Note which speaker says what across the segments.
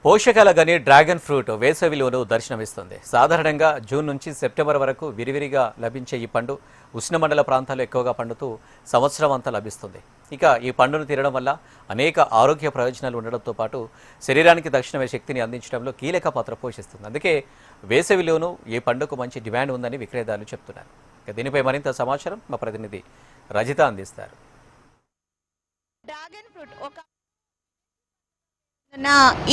Speaker 1: పోషకాల గని dragon fruit వేసవిలోనూ దర్శనమిస్తుంది. సాధారణంగా జూన్ నుంచి సెప్టెంబర్ వరకు విరివిరిగా లభించే ఈ పండు ఉష్ణమండల ప్రాంతాల్లో ఎక్కువగా పండుతూ సంవత్సరం అంతా లభిస్తుంది. ఇక ఈ పండును తినడం వల్ల అనేక ఆరోగ్య ప్రయోజనాలు ఉండడంతో పాటు శరీరానికి తక్షణమే శక్తిని అందించడంలో కీలక పాత్ర పోషిస్తుంది. అందుకే వేసవిలోనూ ఈ పండుకు మంచి డిమాండ్ ఉందని విక్రేతలు చెప్తున్నారు. ఇక దీనిపై మరింత సమాచారం మా ప్రతినిధి రజిత అందిస్తారు.
Speaker 2: డ్రాగన్ ఫ్రూట్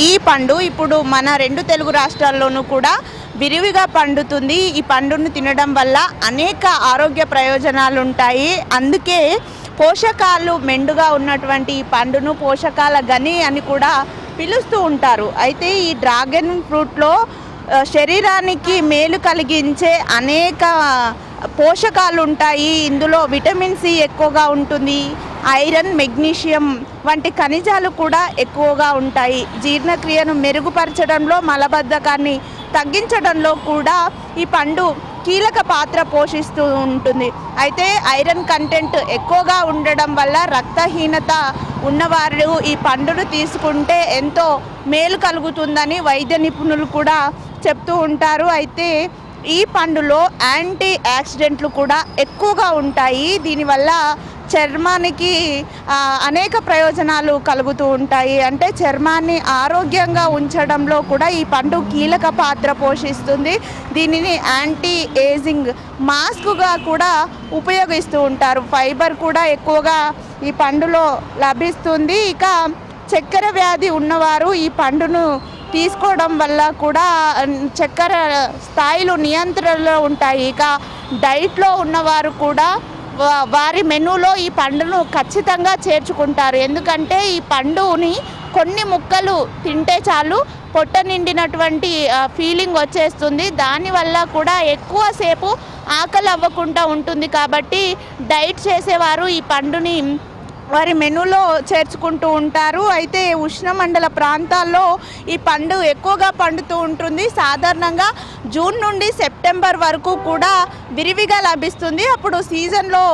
Speaker 2: ఈ పండు ఇప్పుడు మన రెండు తెలుగు రాష్ట్రాల్లోనూ కూడా విరివిగా పండుతుంది. ఈ పండును తినడం వల్ల అనేక ఆరోగ్య ప్రయోజనాలు ఉంటాయి. అందుకే పోషకాలు మెండుగా ఉన్నటువంటి ఈ పండును పోషకాల గని అని కూడా పిలుస్తూ ఉంటారు. అయితే ఈ డ్రాగన్ ఫ్రూట్లో శరీరానికి మేలు కలిగించే అనేక పోషకాలు ఉంటాయి. ఇందులో విటమిన్ సి ఎక్కువగా ఉంటుంది, ఐరన్, మెగ్నీషియం వంటి ఖనిజాలు కూడా ఎక్కువగా ఉంటాయి. జీర్ణక్రియను మెరుగుపరచడంలో, మలబద్ధకాన్ని తగ్గించడంలో కూడా ఈ పండు కీలక పాత్ర పోషిస్తూ ఉంటుంది. అయితే ఐరన్ కంటెంట్ ఎక్కువగా ఉండడం వల్ల రక్తహీనత ఉన్నవారు ఈ పండును తీసుకుంటే ఎంతో మేలు కలుగుతుందని వైద్య నిపుణులు కూడా చెప్తూ ఉంటారు. అయితే ఈ పండులో యాంటీ ఆక్సిడెంట్లు కూడా ఎక్కువగా ఉంటాయి. దీనివల్ల చర్మానికి అనేక ప్రయోజనాలు కలుగుతూ ఉంటాయి. అంటే చర్మాన్ని ఆరోగ్యంగా ఉంచడంలో కూడా ఈ పండు కీలక పాత్ర పోషిస్తుంది. దీనిని యాంటీ ఏజింగ్ మాస్క్గా కూడా ఉపయోగిస్తూ ఉంటారు. ఫైబర్ కూడా ఎక్కువగా ఈ పండులో లభిస్తుంది. ఇక చక్కెర వ్యాధి ఉన్నవారు ఈ పండును తీసుకోవడం వల్ల కూడా చక్కెర స్థాయిలు నియంత్రణలో ఉంటాయి. ఇక డైట్లో ఉన్నవారు కూడా వారి మెనూలో ఈ పండును ఖచ్చితంగా చేర్చుకుంటారు. ఎందుకంటే ఈ పండుని కొన్ని ముక్కలు తింటే చాలు పొట్ట నిండినటువంటి ఫీలింగ్ వచ్చేస్తుంది. దానివల్ల కూడా ఎక్కువసేపు ఆకలి అవ్వకుండా ఉంటుంది. కాబట్టి డైట్ చేసేవారు ఈ పండుని వారి మెనూలో చేర్చుకుంటూ ఉంటారు. అయితే ఉష్ణమండల ప్రాంతాల్లో ఈ పండు ఎక్కువగా పండుతూ ఉంటుంది. సాధారణంగా జూన్ నుండి సెప్టెంబర్ వరకు కూడా విరివిగా లభిస్తుంది. అప్పుడు సీజన్లో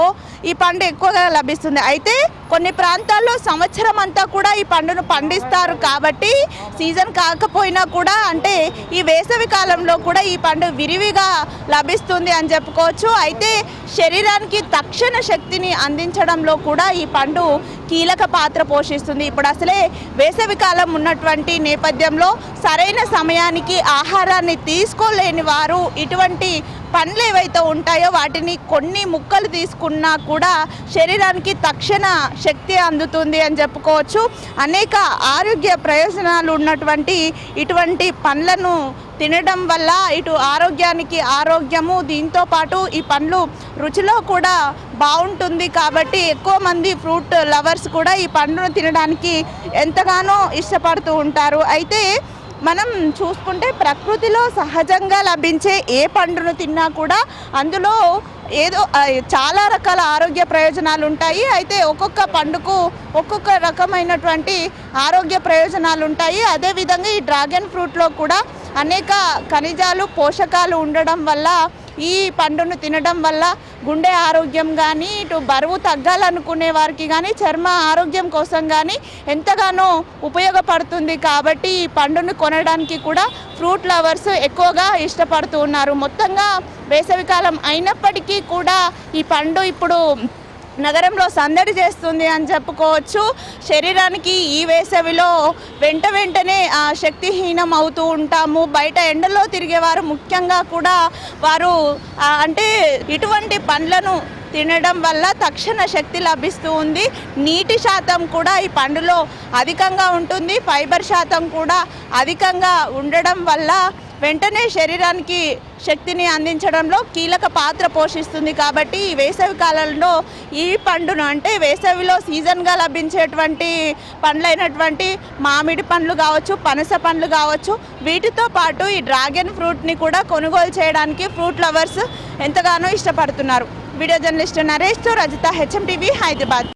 Speaker 2: ఈ పండు ఎక్కువగా లభిస్తుంది. అయితే కొన్ని ప్రాంతాల్లో సంవత్సరం అంతా కూడా ఈ పండును పండిస్తారు. కాబట్టి సీజన్ కాకపోయినా కూడా అంటే ఈ వేసవి కాలంలో కూడా ఈ పండు విరివిగా లభిస్తుంది అని చెప్పుకోవచ్చు. అయితే శరీరానికి తక్షణ శక్తిని అందించడంలో కూడా ఈ పండు కీలక పాత్ర పోషిస్తుంది. ఇప్పుడు అసలే వేసవి కాలం ఉన్నటువంటి నేపథ్యంలో సరైన సమయానికి ఆహారాన్ని తీసుకోలేని వారు ఇటువంటి పండ్లు ఏవైతే ఉంటాయో వాటిని కొన్ని ముక్కలు తీసుకున్నా కూడా శరీరానికి తక్షణ శక్తి అందుతుంది అని చెప్పుకోవచ్చు. అనేక ఆరోగ్య ప్రయోజనాలు ఉన్నటువంటి ఇటువంటి పండ్లను తినడం వల్ల ఇటు ఆరోగ్యానికి ఆరోగ్యము, దీంతో పాటు ఈ పండ్లు రుచిలో కూడా బాగుంటుంది. కాబట్టి ఎక్కువ మంది ఫ్రూట్ లవర్స్ కూడా ఈ పండును తినడానికి ఎంతగానో ఇష్టపడుతూ ఉంటారు. అయితే మనం చూసుకుంటే ప్రకృతిలో సహజంగా లభించే ఏ పండును తిన్నా కూడా అందులో ఏదో చాలా రకాల ఆరోగ్య ప్రయోజనాలు ఉంటాయి. అయితే ఒక్కొక్క పండుకు ఒక్కొక్క రకమైనటువంటి ఆరోగ్య ప్రయోజనాలు ఉంటాయి. అదేవిధంగా ఈ డ్రాగన్ ఫ్రూట్లో కూడా అనేక ఖనిజాలు, పోషకాలు ఉండడం వల్ల ఈ పండును తినడం వల్ల గుండె ఆరోగ్యం కానీ, ఇటు బరువు తగ్గాలనుకునే వారికి కానీ, చర్మ ఆరోగ్యం కోసం కానీ ఎంతగానో ఉపయోగపడుతుంది. కాబట్టి ఈ పండును కొనడానికి కూడా ఫ్రూట్ లవర్స్ ఎక్కువగా ఇష్టపడుతూ ఉన్నారు. మొత్తంగా వేసవికాలం అయినప్పటికీ కూడా ఈ పండు ఇప్పుడు నగరంలో సందడి చేస్తుంది అని చెప్పుకోవచ్చు. శరీరానికి ఈ వేసవిలో వెంటనే శక్తిహీనం అవుతూ ఉంటాము. బయట ఎండలో తిరిగేవారు ముఖ్యంగా కూడా వారు అంటే ఇటువంటి పండ్లను తినడం వల్ల తక్షణ శక్తి లభిస్తూ ఉంది. నీటి శాతం కూడా ఈ పండులో అధికంగా ఉంటుంది. ఫైబర్ శాతం కూడా అధికంగా ఉండడం వల్ల వెంటనే శరీరానికి శక్తిని అందించడంలో కీలక పాత్ర పోషిస్తుంది. కాబట్టి ఈ వేసవి కాలంలో ఈ పండును అంటే వేసవిలో సీజన్గా లభించేటువంటి పండ్లైనటువంటి మామిడి పండ్లు కావచ్చు, పనస పండ్లు కావచ్చు, వీటితో పాటు ఈ డ్రాగన్ ఫ్రూట్ని కూడా కొనుగోలు చేయడానికి ఫ్రూట్ లవర్స్ ఎంతగానో ఇష్టపడుతున్నారు. వీడియో జర్నలిస్ట్ నరేష్తో రజిత, HM టీవీ, హైదరాబాద్.